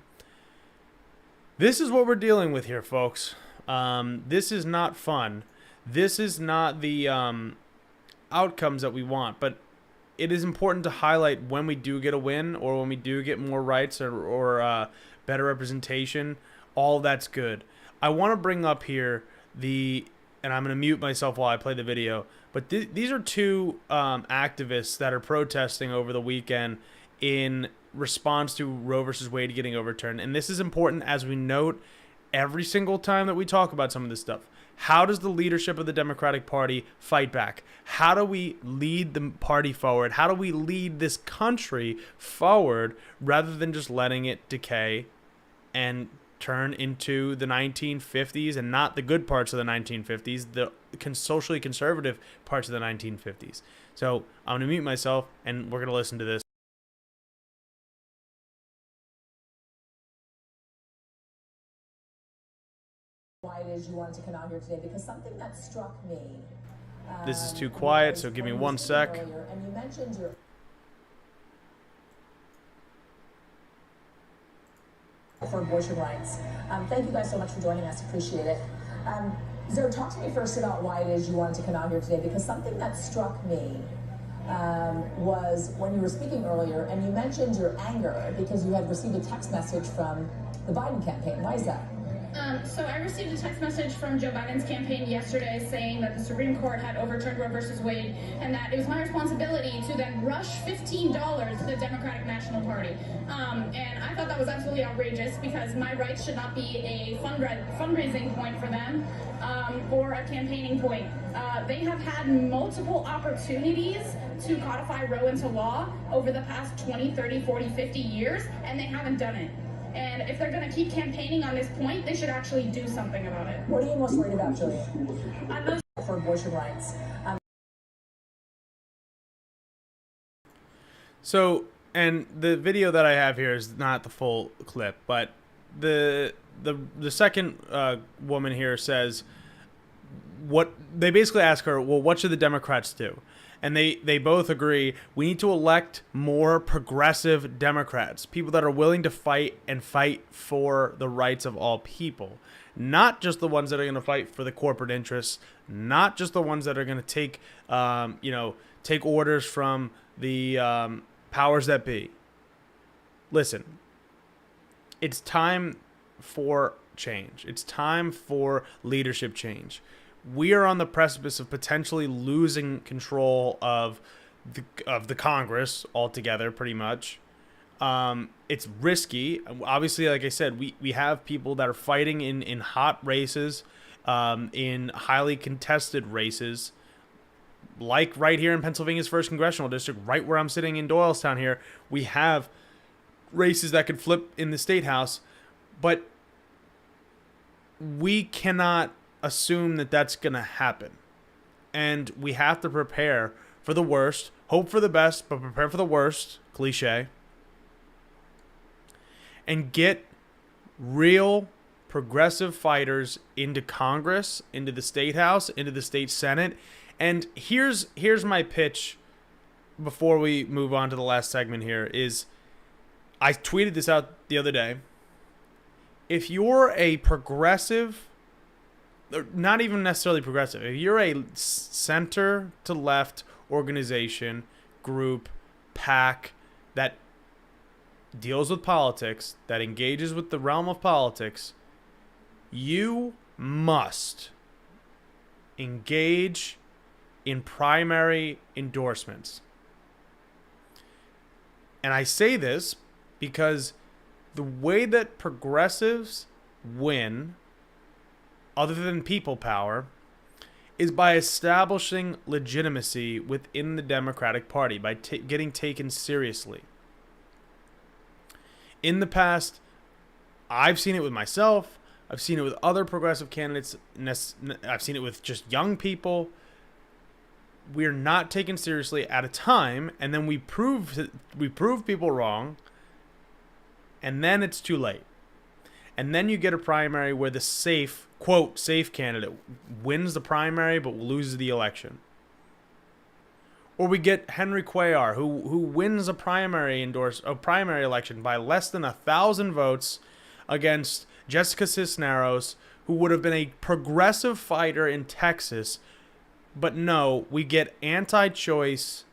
This is what we're dealing with here, folks. This is not fun. This is not the outcomes that we want, but it is important to highlight when we do get a win or when we do get more rights or better representation. All that's good. I want to bring up here and I'm going to mute myself while I play the video, but these are 2 activists that are protesting over the weekend in response to Roe versus Wade getting overturned. And this is important, as we note every single time that we talk about some of this stuff. How does the leadership of the Democratic Party fight back? How do we lead the party forward? How do we lead this country forward rather than just letting it decay and turn into the 1950s and not the good parts of the 1950s, the socially conservative parts of the 1950s? So I'm going to mute myself and we're going to listen to this. Why it is you wanted to come out here today, because something that struck me. This is too quiet, so give me 1 sec. And you mentioned your for abortion rights. Thank you guys so much for joining us. Appreciate it. Zoe, talk to me first about why it is you wanted to come out here today, because something that struck me was when you were speaking earlier and you mentioned your anger because you had received a text message from the Biden campaign. Why is that? So I received a text message from Joe Biden's campaign yesterday saying that the Supreme Court had overturned Roe versus Wade and that it was my responsibility to then rush $15 to the Democratic National Party. And I thought that was absolutely outrageous because my rights should not be a fundraising point for them or a campaigning point. They have had multiple opportunities to codify Roe into law over the past 20, 30, 40, 50 years, and they haven't done it. And if they're going to keep campaigning on this point, they should actually do something about it. What are you most worried about, Julia? I'm most for abortion rights. So, and the video that I have here is not the full clip, but the second woman here says what they basically ask her, well, what should the Democrats do? And they both agree we need to elect more progressive Democrats, people that are willing to fight for the rights of all people, not just the ones that are going to fight for the corporate interests, not just the ones that are going to take orders from the powers that be. listen, it's time for change. It's time for leadership change. We are on the precipice of potentially losing control of the Congress altogether, pretty much. It's risky. Obviously, like I said, we have people that are fighting in hot races, in highly contested races, like right here in Pennsylvania's 1st Congressional District, right where I'm sitting in Doylestown here. We have races that could flip in the State House, but we cannot assume that that's going to happen. And we have to prepare for the worst, hope for the best, but prepare for the worst, cliche, and get real progressive fighters into Congress, into the State House, into the State Senate. And here's my pitch before we move on to the last segment here is, I tweeted this out the other day. If you're a progressive, not even necessarily progressive, if you're a center to left organization, group, PAC that deals with politics, that engages with the realm of politics, you must engage in primary endorsements. And I say this because the way that progressives win, other than people power, is by establishing legitimacy within the Democratic Party, by getting taken seriously. In the past, I've seen it with myself. I've seen it with other progressive candidates. I've seen it with just young people. We're not taken seriously at a time, and then we prove people wrong, and then it's too late. And then you get a primary where the safe, quote, safe candidate wins the primary but loses the election. Or we get Henry Cuellar, who wins a primary election by less than 1,000 votes against Jessica Cisneros, who would have been a progressive fighter in Texas. But no, we get anti-choice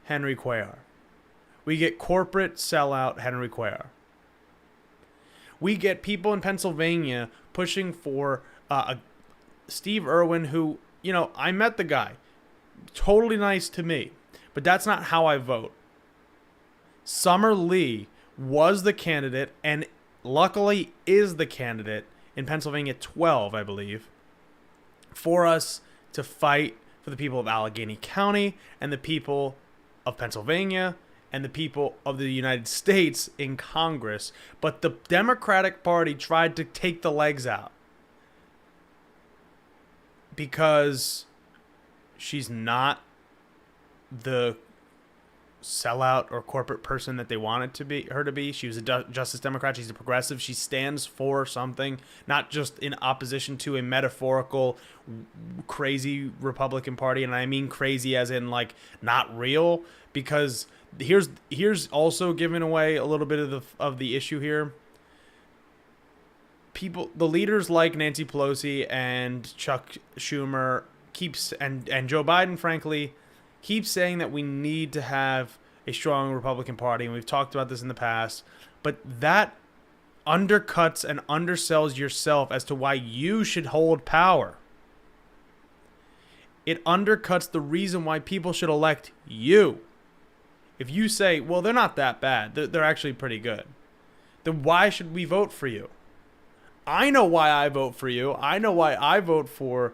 Henry Cuellar. We get corporate sellout Henry Cuellar. We get people in Pennsylvania pushing for Steve Irwin, who, I met the guy. Totally nice to me. But that's not how I vote. Summer Lee was the candidate, and luckily is the candidate in Pennsylvania 12, I believe, for us to fight for the people of Allegheny County and the people of Pennsylvania and the people of the United States in Congress. But the Democratic Party tried to take the legs out because she's not the sellout or corporate person that they wanted her to be. She was a Justice Democrat. She's a progressive. She stands for something, not just in opposition to a metaphorical crazy Republican Party. And I mean crazy as in like not real, because here's also giving away a little bit of the issue here. The leaders like Nancy Pelosi and Chuck Schumer and Joe Biden, frankly, keep saying that we need to have a strong Republican Party, and we've talked about this in the past, but that undercuts and undersells yourself as to why you should hold power. It undercuts the reason why people should elect you. If you say, well, they're not that bad, they're actually pretty good, then why should we vote for you? I know why I vote for you. I know why I vote for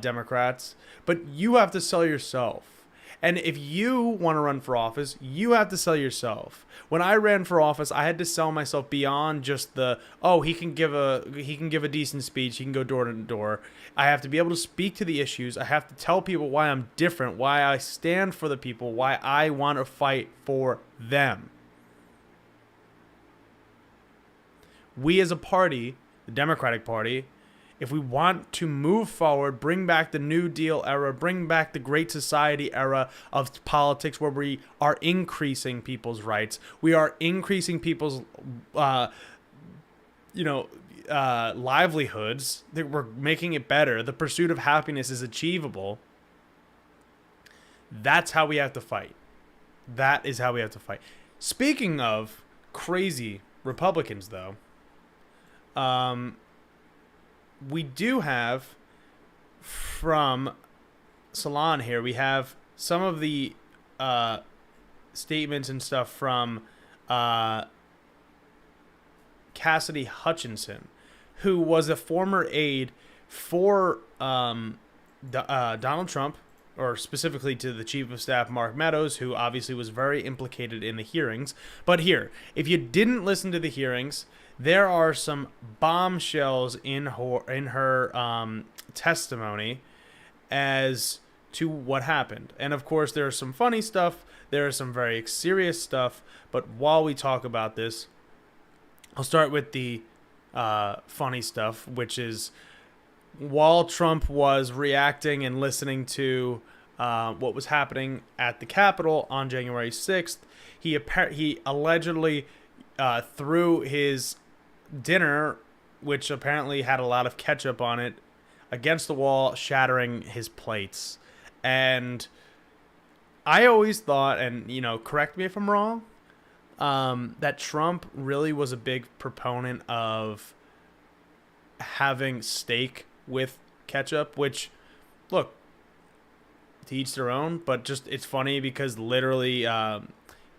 Democrats, but you have to sell yourself. And if you want to run for office, you have to sell yourself. When I ran for office, I had to sell myself beyond just he can give a decent speech, he can go door to door. I have to be able to speak to the issues. I have to tell people why I'm different, why I stand for the people, why I want to fight for them. We as a party, the Democratic Party, if we want to move forward, bring back the New Deal era, bring back the Great Society era of politics where we are increasing people's rights, we are increasing people's, livelihoods, that we're making it better, the pursuit of happiness is achievable, that's how we have to fight. That is how we have to fight. Speaking of crazy Republicans, though, we do have from Salon here, we have some of the statements and stuff from Cassidy Hutchinson, who was a former aide for Donald Trump, or specifically to the Chief of Staff, Mark Meadows, who obviously was very implicated in the hearings. But here, if you didn't listen to the hearings, there are some bombshells in her testimony as to what happened. And of course, there is some funny stuff, there is some very serious stuff, but while we talk about this, I'll start with the funny stuff, which is while Trump was reacting and listening to what was happening at the Capitol on January 6th, he allegedly threw his dinner, which apparently had a lot of ketchup on it, against the wall, shattering his plates. And I always thought, and correct me if I'm wrong, that Trump really was a big proponent of having steak with ketchup, which, look, to each their own, but just it's funny because literally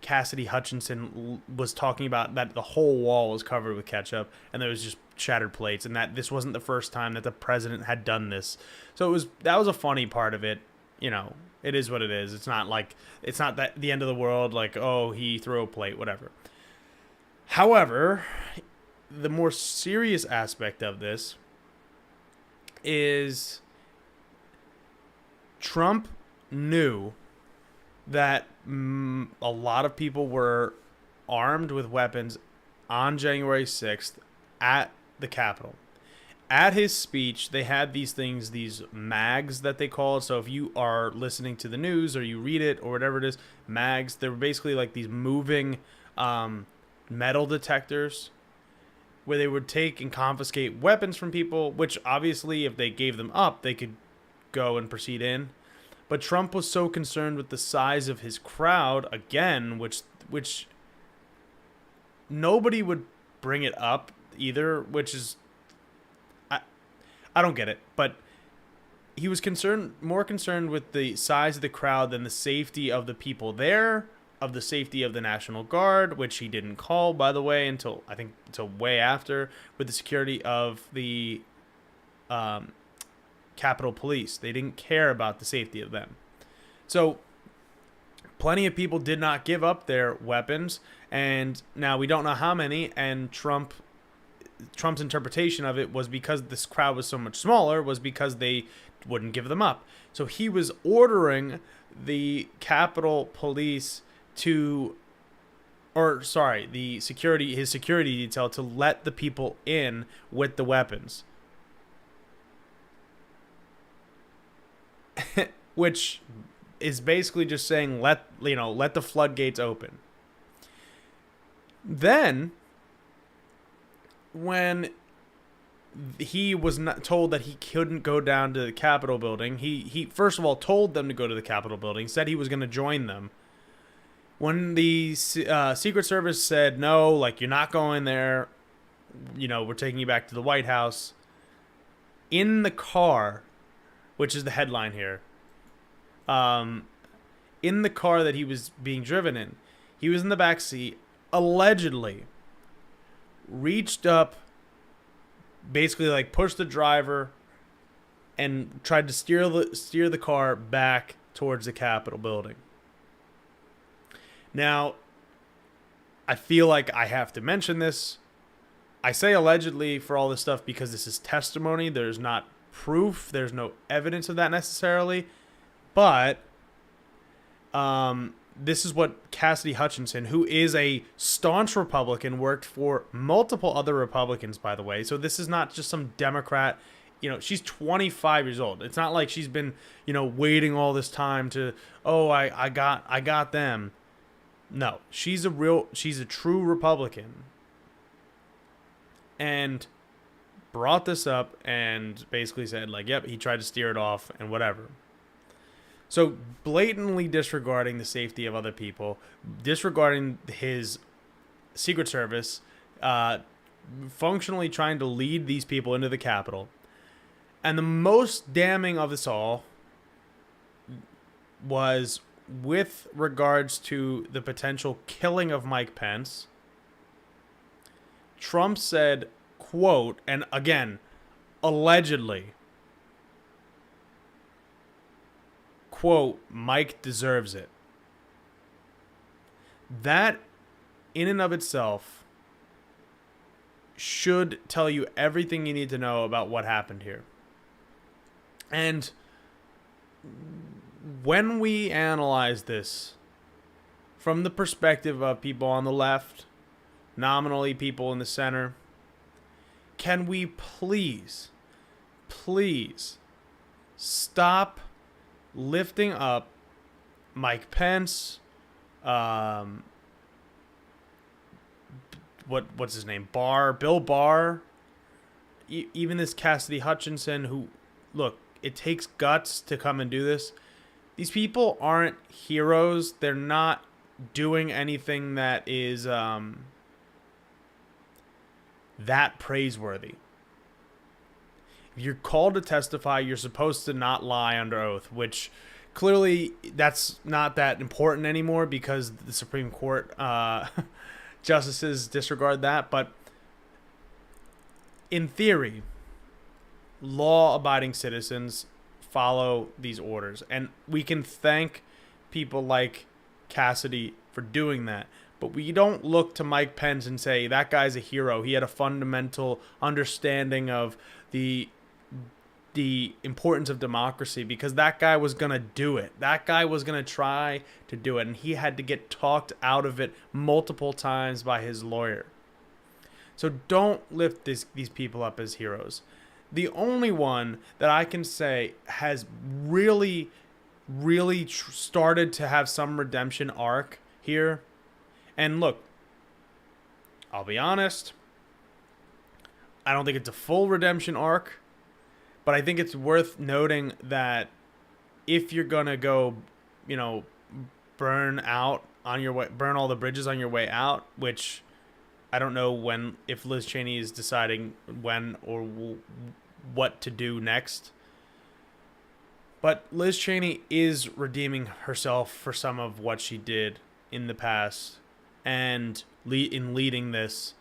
Cassidy Hutchinson was talking about that the whole wall was covered with ketchup and there was just shattered plates, and that this wasn't the first time that the president had done this. So that was a funny part of it. It is what it is. It's not that the end of the world, like, oh, he threw a plate, whatever. However, the more serious aspect of this is Trump knew that a lot of people were armed with weapons on January 6th at the Capitol. At his speech, they had these mags that they call it. So if you are listening to the news or you read it or whatever it is, mags, they're basically like these moving metal detectors where they would take and confiscate weapons from people, which obviously if they gave them up, they could go and proceed in. But Trump was so concerned with the size of his crowd, again, which nobody would bring it up either, which is, I don't get it, but he was more concerned with the size of the crowd than the safety of the people there, of the safety of the National Guard, which he didn't call, by the way, until way after, with the security of the Capitol Police. They didn't care about the safety of them. So plenty of people did not give up their weapons, and now we don't know how many, and Trump's interpretation of it was because this crowd was so much smaller, was because they wouldn't give them up. So he was ordering the Capitol Police his security detail to let the people in with the weapons. Which is basically just saying let the floodgates open. Then when he was not told that he couldn't go down to the Capitol building, he first of all told them to go to the Capitol building, said he was going to join them. When the Secret Service said, no, like, you're not going there, we're taking you back to the White House, in the car, which is the headline here, in the car that he was being driven in, he was in the back seat, allegedly reached up, basically like pushed the driver and tried to steer the car back towards the Capitol building. Now, I feel like I have to mention this. I say allegedly for all this stuff because this is testimony. There's not proof. There's no evidence of that necessarily. But this is what Cassidy Hutchinson, who is a staunch Republican, worked for multiple other Republicans, by the way. So this is not just some Democrat. She's 25 years old. It's not like she's been, waiting all this time to, I got them. No, she's a true Republican. And brought this up and basically said, like, yep, he tried to steer it off and whatever. So blatantly disregarding the safety of other people, disregarding his Secret Service functionally trying to lead these people into the Capitol. And the most damning of this all was with regards to the potential killing of Mike Pence. Trump said, quote, and again, allegedly, quote, Mike deserves it. That, in and of itself, should tell you everything you need to know about what happened here. And when we analyze this from the perspective of people on the left, nominally people in the center, can we please stop lifting up Mike Pence, what's his name, Bill Barr, even this Cassidy Hutchinson, who, look, it takes guts to come and do this. These people aren't heroes. They're not doing anything that is that praiseworthy. If you're called to testify, you're supposed to not lie under oath, which clearly that's not that important anymore because the Supreme Court justices disregard that. But in theory, law-abiding citizens follow these orders. And we can thank people like Cassidy for doing that. But we don't look to Mike Pence and say, that guy's a hero. He had a fundamental understanding of the importance of democracy, because that guy was going to do it. That guy was going to try to do it, and he had to get talked out of it multiple times by his lawyer. So don't lift these people up as heroes. The only one that I can say has really started to have some redemption arc here, and look, I'll be honest, I don't think it's a full redemption arc, but I think it's worth noting that if you're gonna go, burn all the bridges on your way out, which I don't know if Liz Cheney is deciding when or what to do next. But Liz Cheney is redeeming herself for some of what she did in the past and in leading this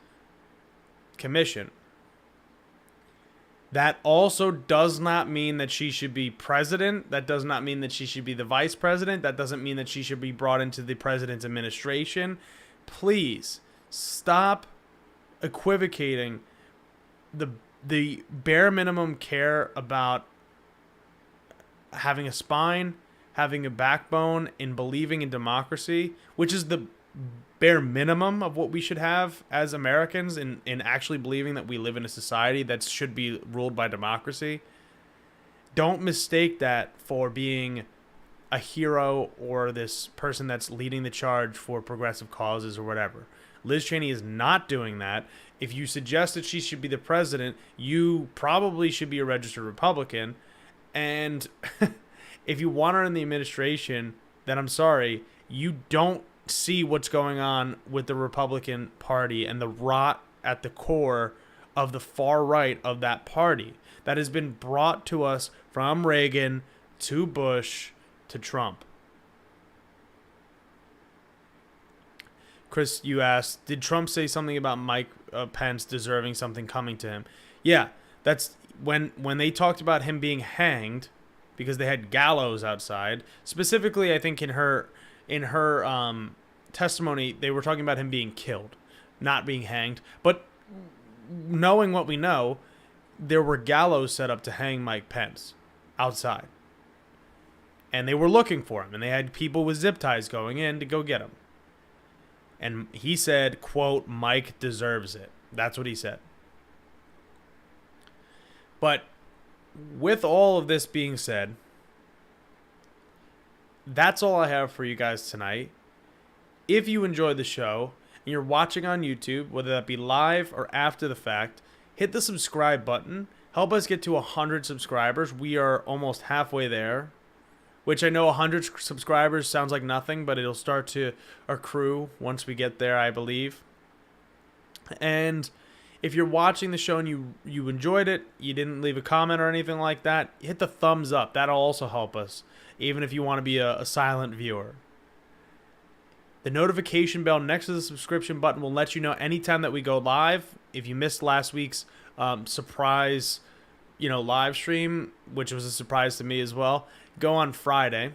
commission. That also does not mean that she should be president. That does not mean that she should be the vice president. That doesn't mean that she should be brought into the president's administration. Please stop equivocating the bare minimum care about having a spine, having a backbone, in believing in democracy, which is the bare minimum of what we should have as Americans in actually believing that we live in a society that should be ruled by democracy. Don't mistake that for being a hero or this person that's leading the charge for progressive causes or whatever. Liz Cheney is not doing that. If you suggest that she should be the president, you probably should be a registered Republican. And if you want her in the administration, then I'm sorry, you don't see what's going on with the Republican Party and the rot at the core of the far right of that party that has been brought to us from Reagan to Bush to Trump. Chris, you asked, did Trump say something about Mike Pence deserving something coming to him? Yeah, that's when they talked about him being hanged because they had gallows outside. Specifically, I think in her testimony, they were talking about him being killed, not being hanged. But knowing what we know, there were gallows set up to hang Mike Pence outside. And they were looking for him, and they had people with zip ties going in to go get him. And he said, quote, Mike deserves it. That's what he said. But with all of this being said, that's all I have for you guys tonight. If you enjoyed the show and you're watching on YouTube, whether that be live or after the fact, hit the subscribe button. Help us get to 100 subscribers. We are almost halfway there, which I know 100 subscribers sounds like nothing, but it'll start to accrue once we get there, I believe. And if you're watching the show and you enjoyed it, you didn't leave a comment or anything like that, hit the thumbs up. That'll also help us, even if you want to be a silent viewer. The notification bell next to the subscription button will let you know anytime that we go live. If you missed last week's surprise, live stream, which was a surprise to me as well, go on Friday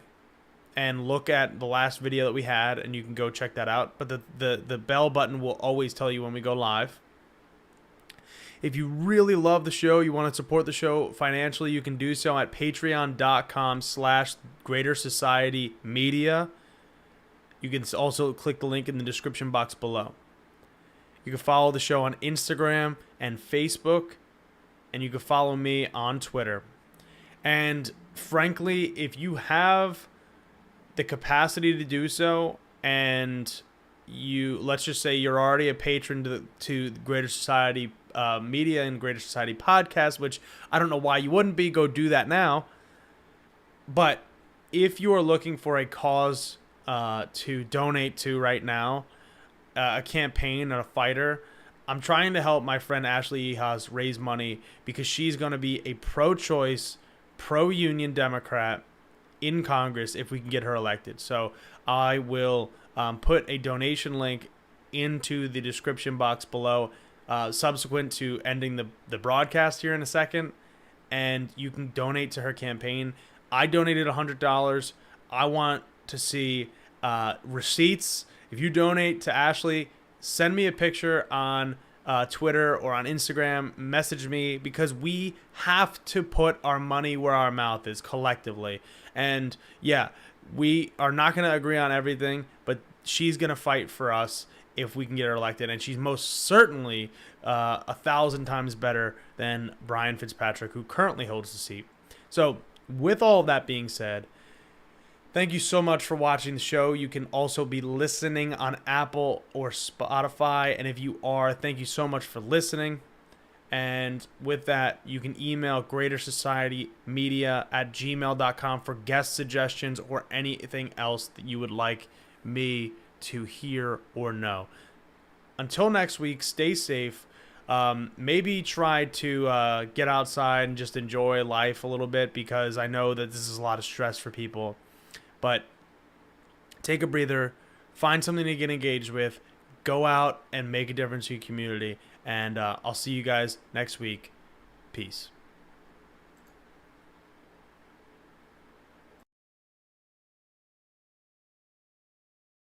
and look at the last video that we had, and you can go check that out. But the bell button will always tell you when we go live. If you really love the show, you want to support the show financially, you can do so at patreon.com/Greater Society Media. You can also click the link in the description box below. You can follow the show on Instagram and Facebook, and you can follow me on Twitter. And frankly, if you have the capacity to do so, and let's just say you're already a patron to Greater Society Media and Greater Society Podcast, which I don't know why you wouldn't be, go do that now. But if you are looking for a cause to donate to right now, a campaign and a fighter, I'm trying to help my friend Ashley Ehas raise money because she's going to be a pro-choice, pro-union Democrat in Congress if we can get her elected. So I will put a donation link into the description box below subsequent to ending the broadcast here in a second, and you can donate to her campaign. I donated $100. I want to see receipts. If you donate to Ashley, send me a picture on Twitter or on Instagram, message me, because we have to put our money where our mouth is collectively. And yeah, we are not going to agree on everything, but she's going to fight for us if we can get her elected. And she's most certainly 1,000 times better than Brian Fitzpatrick, who currently holds the seat. So with all of that being said, thank you so much for watching the show. You can also be listening on Apple or Spotify. And if you are, thank you so much for listening. And with that, you can email greatersocietymedia@gmail.com for guest suggestions or anything else that you would like me to hear or know. Until next week, stay safe. Maybe try to get outside and just enjoy life a little bit, because I know that this is a lot of stress for people. But take a breather, find something to get engaged with, go out and make a difference in your community. And I'll see you guys next week. Peace.